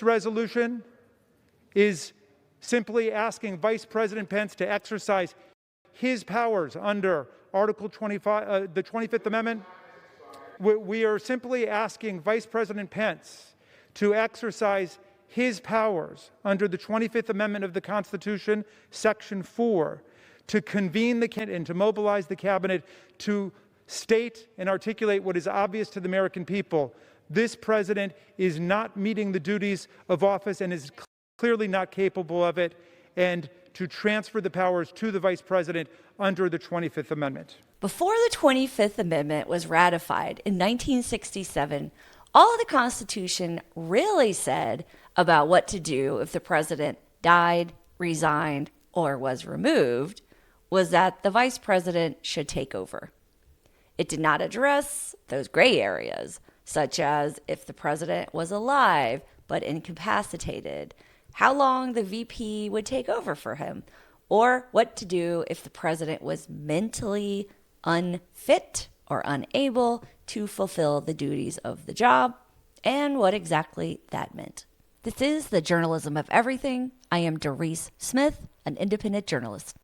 resolution is simply asking Vice President Pence to exercise his powers under Article 25, the 25th Amendment. We are simply asking Vice President Pence to exercise his powers under the 25th Amendment of the Constitution, Section 4, to convene the cabinet and to mobilize the cabinet to state and articulate what is obvious to the American people. This president is not meeting the duties of office and is clearly not capable of it, and to transfer the powers to the vice president under the 25th Amendment. Before the 25th Amendment was ratified in 1967, all the Constitution really said about what to do if the president died, resigned, or was removed was that the vice president should take over. It did not address those gray areas, such as if the president was alive but incapacitated, how long the VP would take over for him, or what to do if the president was mentally unfit or unable to fulfill the duties of the job, and what exactly that meant. This is the Journalism of Everything. I am Darisse Smith, an independent journalist.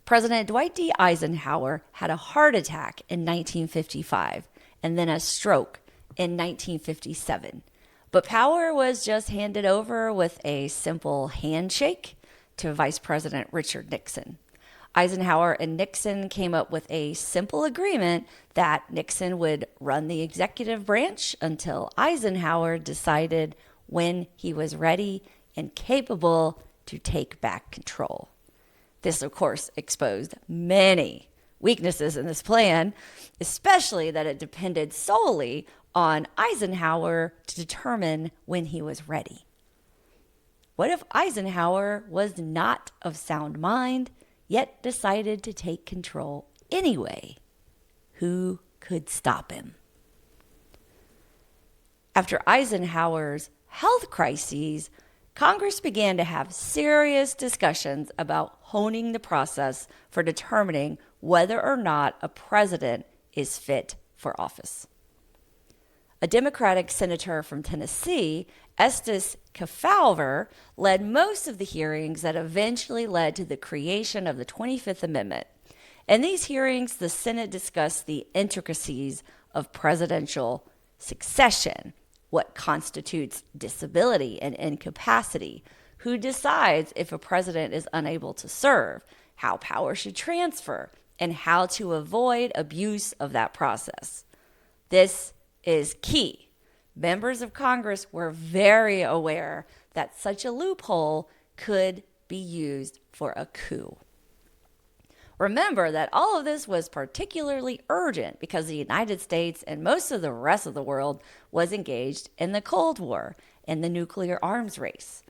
President Dwight D. Eisenhower had a heart attack in 1955 and then a stroke in 1957. But power was just handed over with a simple handshake to Vice President Richard Nixon. Eisenhower and Nixon came up with a simple agreement that Nixon would run the executive branch until Eisenhower decided when he was ready and capable to take back control. This, of course, exposed many weaknesses in this plan, especially that it depended solely on Eisenhower to determine when he was ready. What if Eisenhower was not of sound mind, yet decided to take control anyway? Who could stop him? After Eisenhower's health crises, Congress began to have serious discussions about honing the process for determining whether or not a president is fit for office. A Democratic senator from Tennessee, Estes Kefauver, led most of the hearings that eventually led to the creation of the 25th Amendment. In these hearings, the Senate discussed the intricacies of presidential succession, what constitutes disability and incapacity, who decides if a president is unable to serve, how power should transfer, and how to avoid abuse of that process. This is key. Members of Congress were very aware that such a loophole could be used for a coup. Remember that all of this was particularly urgent because the United States and most of the rest of the world was engaged in the Cold War and the nuclear arms race.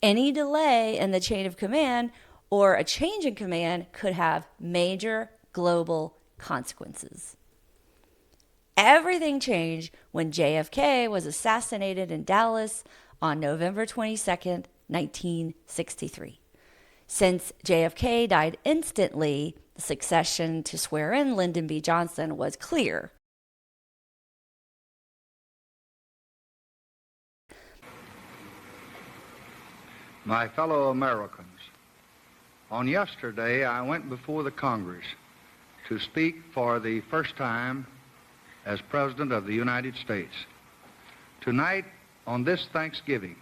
Any delay in the chain of command or a change in command could have major global consequences. Everything changed when JFK was assassinated in Dallas on November 22nd, 1963. Since JFK died instantly, the succession to swear in Lyndon B. Johnson was clear. My fellow Americans, on yesterday I went before the Congress to speak for the first time as President of the United States. Tonight, on this Thanksgiving,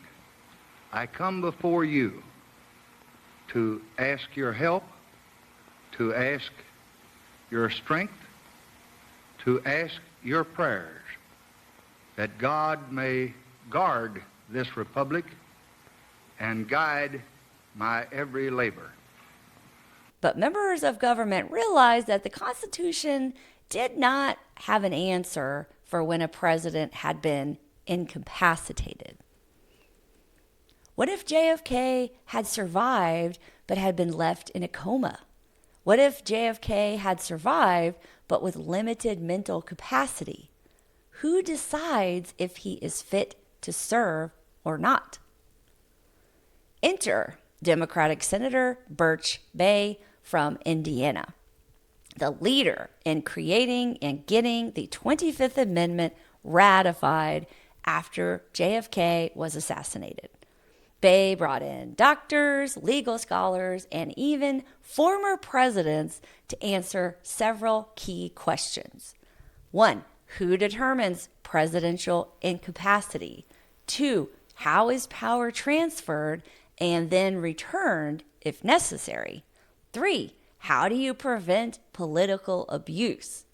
I come before you to ask your help, to ask your strength, to ask your prayers that God may guard this republic and guide my every labor. But members of government realized that the Constitution did not have an answer for when a president had been incapacitated. What if JFK had survived but had been left in a coma? What if JFK had survived but with limited mental capacity? Who decides if he is fit to serve or not? Enter Democratic Senator Birch Bayh from Indiana, the leader in creating and getting the 25th Amendment ratified after JFK was assassinated. Bayh brought in doctors, legal scholars, and even former presidents to answer several key questions. 1. Who determines presidential incapacity? 2. How is power transferred and then returned if necessary? 3. How do you prevent political abuse?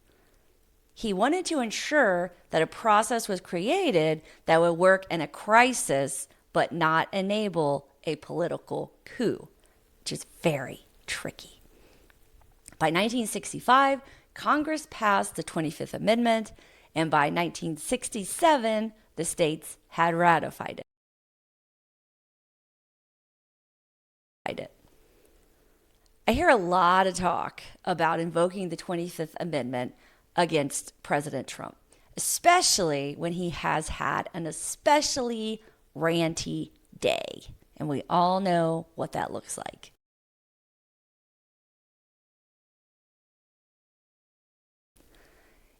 He wanted to ensure that a process was created that would work in a crisis but not enable a political coup, which is very tricky. By 1965, Congress passed the 25th Amendment, and by 1967, the states had ratified it. I hear a lot of talk about invoking the 25th Amendment against President Trump, especially when he has had an especially ranty day. And we all know what that looks like.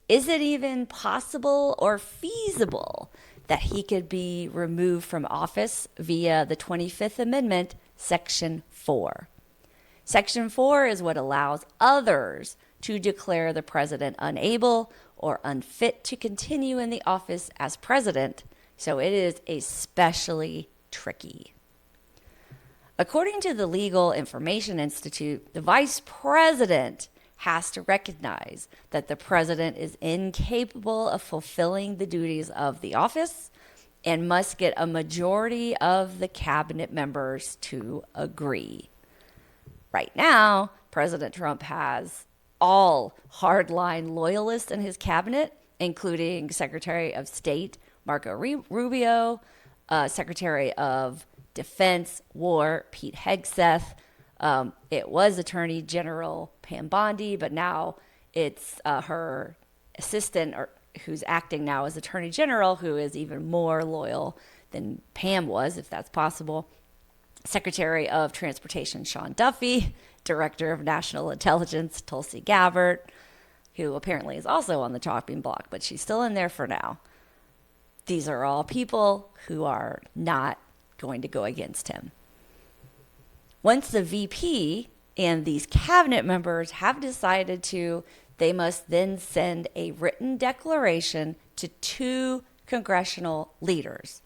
Is it even possible or feasible that he could be removed from office via the 25th Amendment, Section 4? Section 4 is what allows others to declare the president unable or unfit to continue in the office as president, so it is especially tricky. According to the Legal Information Institute, the vice president has to recognize that the president is incapable of fulfilling the duties of the office and must get a majority of the cabinet members to agree. Right now, President Trump has all hardline loyalists in his cabinet, including Secretary of State Marco Rubio, Secretary of Defense War Pete Hegseth. It was Attorney General Pam Bondi, but now it's her assistant, or who's acting now as Attorney General, who is even more loyal than Pam was, if that's possible. Secretary of Transportation Sean Duffy, Director of National Intelligence Tulsi Gabbard, who apparently is also on the chopping block, but she's still in there for now. These are all people who are not going to go against him. Once the VP and these cabinet members have decided to, they must then send a written declaration to two congressional leaders,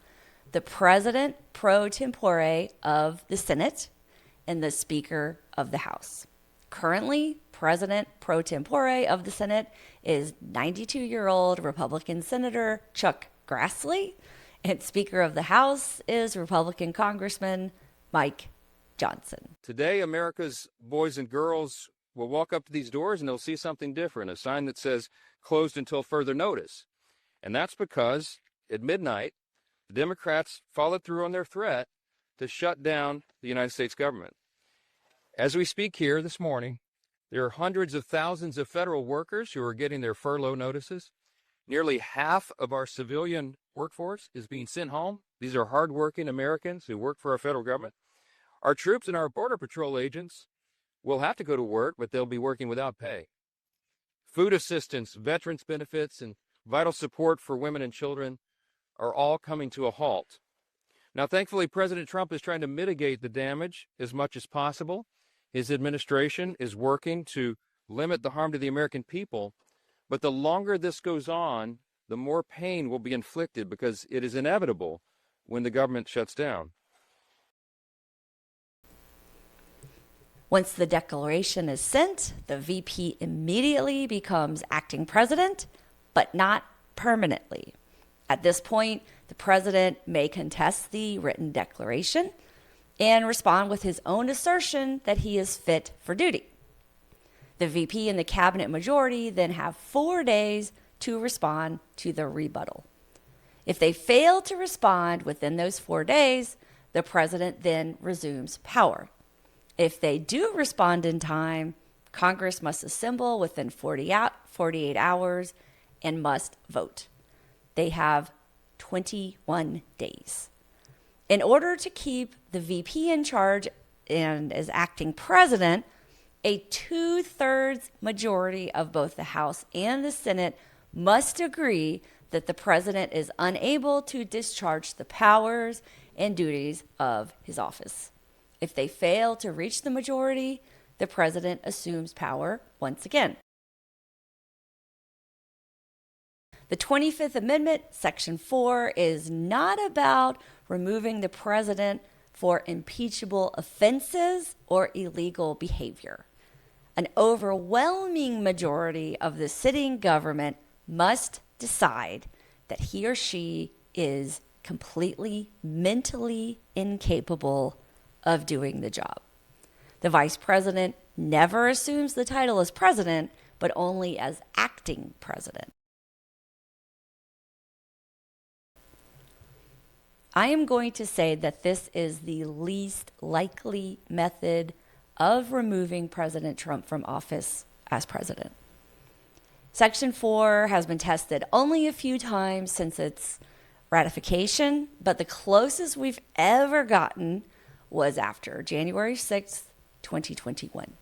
the President pro tempore of the Senate and the Speaker of the House. Currently, President pro tempore of the Senate is 92-year-old Republican Senator Chuck Grassley, and Speaker of the House is Republican Congressman Mike Johnson. Today, America's boys and girls will walk up to these doors and they'll see something different, a sign that says closed until further notice. And that's because at midnight, the Democrats followed through on their threat to shut down the United States government. As we speak here this morning, there are hundreds of thousands of federal workers who are getting their furlough notices. Nearly half of our civilian workforce is being sent home. These are hardworking Americans who work for our federal government. Our troops and our Border Patrol agents will have to go to work, but they'll be working without pay. Food assistance, veterans benefits, and vital support for women and children are all coming to a halt. Now, thankfully, President Trump is trying to mitigate the damage as much as possible. His administration is working to limit the harm to the American people. But the longer this goes on, the more pain will be inflicted because it is inevitable when the government shuts down. Once the declaration is sent, the VP immediately becomes acting president, but not permanently. At this point, the president may contest the written declaration and respond with his own assertion that he is fit for duty. The VP and the cabinet majority then have 4 days to respond to the rebuttal. If they fail to respond within those 4 days, the president then resumes power. If they do respond in time, Congress must assemble within 48 hours and must vote. They have 21 days. In order to keep the VP in charge and as acting president, a 2/3 majority of both the House and the Senate must agree that the president is unable to discharge the powers and duties of his office. If they fail to reach the majority, the president assumes power once again. The 25th Amendment, Section 4, is not about removing the president for impeachable offenses or illegal behavior. An overwhelming majority of the sitting government must decide that he or she is completely mentally incapable of doing the job. The vice president never assumes the title as president, but only as acting president. I am going to say that this is the least likely method of removing President Trump from office as president. Section 4 has been tested only a few times since its ratification, but the closest we've ever gotten was after January 6th, 2021.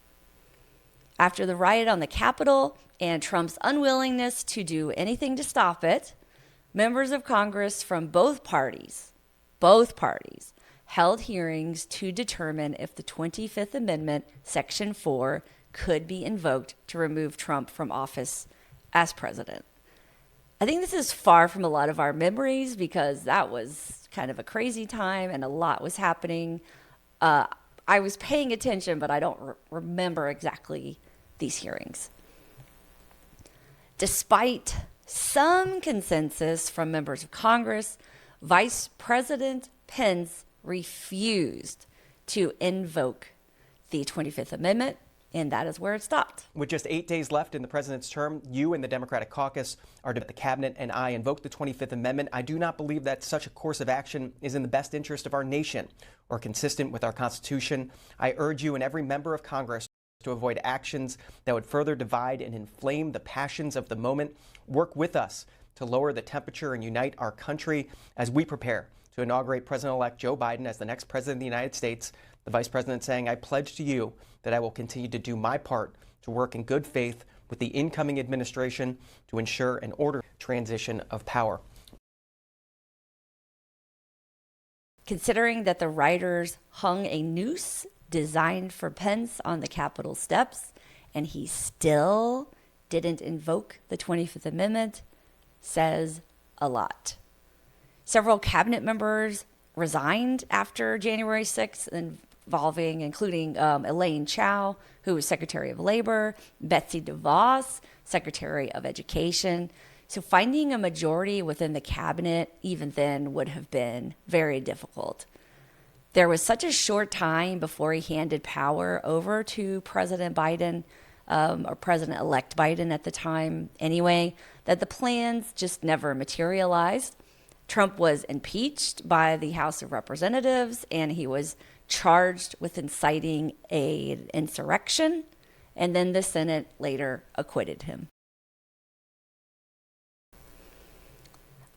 After the riot on the Capitol and Trump's unwillingness to do anything to stop it, members of Congress from both parties held hearings to determine if the 25th Amendment, Section 4, could be invoked to remove Trump from office as president. I think this is far from a lot of our memories because that was kind of a crazy time and a lot was happening. I was paying attention, but I don't remember exactly these hearings. Despite some consensus from members of Congress, Vice President Pence refused to invoke the 25th Amendment, and that is where it stopped. With just 8 days left in the president's term, you and the Democratic caucus are to the cabinet, and I invoke the 25th Amendment. I do not believe that such a course of action is in the best interest of our nation or consistent with our Constitution. I urge you and every member of Congress to avoid actions that would further divide and inflame the passions of the moment. Work with us to lower the temperature and unite our country as we prepare to inaugurate President-elect Joe Biden as the next president of the United States. The vice president saying, I pledge to you that I will continue to do my part to work in good faith with the incoming administration to ensure an orderly transition of power. Considering that the rioters hung a noose designed for Pence on the Capitol steps, and he still didn't invoke the 25th Amendment, says a lot. Several cabinet members resigned after January 6th, including Elaine Chao, who was Secretary of Labor, Betsy DeVos, Secretary of Education. So finding a majority within the cabinet even then would have been very difficult. There was such a short time before he handed power over to President Biden, or President-elect Biden at the time anyway, that the plans just never materialized. Trump was impeached by the House of Representatives, and he was charged with inciting an insurrection, and then the Senate later acquitted him.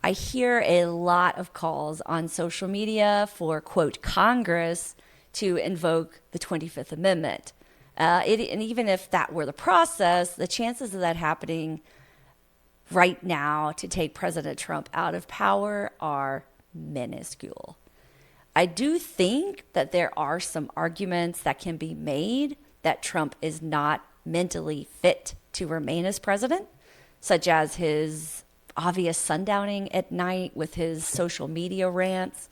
I hear a lot of calls on social media for, quote, Congress to invoke the 25th Amendment. And even if that were the process, the chances of that happening right now to take President Trump out of power are minuscule. I do think that there are some arguments that can be made that Trump is not mentally fit to remain as president, such as his obvious sundowning at night with his social media rants,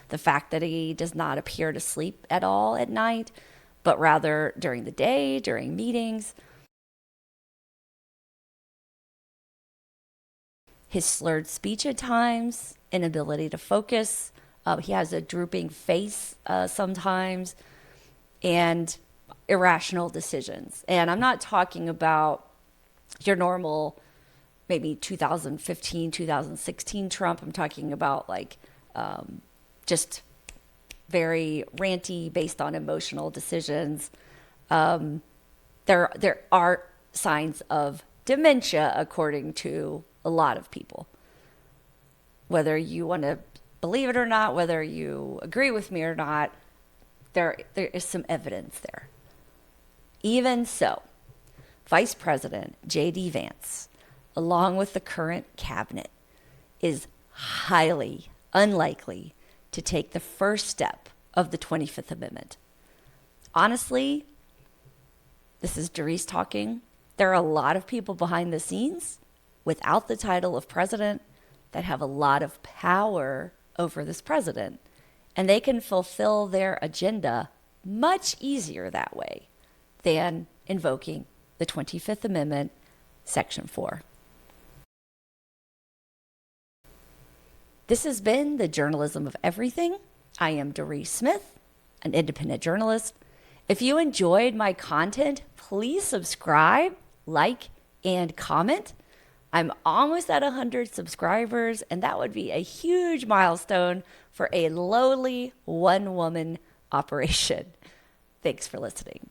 the fact that he does not appear to sleep at all at night, but rather during the day, during meetings. His slurred speech at times, inability to focus. He has a drooping face sometimes. and irrational decisions. And I'm not talking about your normal, maybe 2015, 2016 Trump. I'm talking about like just very ranty, based on emotional decisions. There are signs of dementia, according to a lot of people. Whether you want to believe it or not, whether you agree with me or not, there is some evidence there. Even so, Vice President J.D. Vance, along with the current cabinet, is highly unlikely to take the first step of the 25th Amendment. Honestly, this is Darisse talking. There are a lot of people behind the scenes without the title of president that have a lot of power over this president, and they can fulfill their agenda much easier that way than invoking the 25th Amendment, Section 4. This has been the Journalism of Everything. I am Darisse Smith, an independent journalist. If you enjoyed my content, please subscribe, like, and comment. I'm almost at 100 subscribers, and that would be a huge milestone for a lowly one-woman operation. Thanks for listening.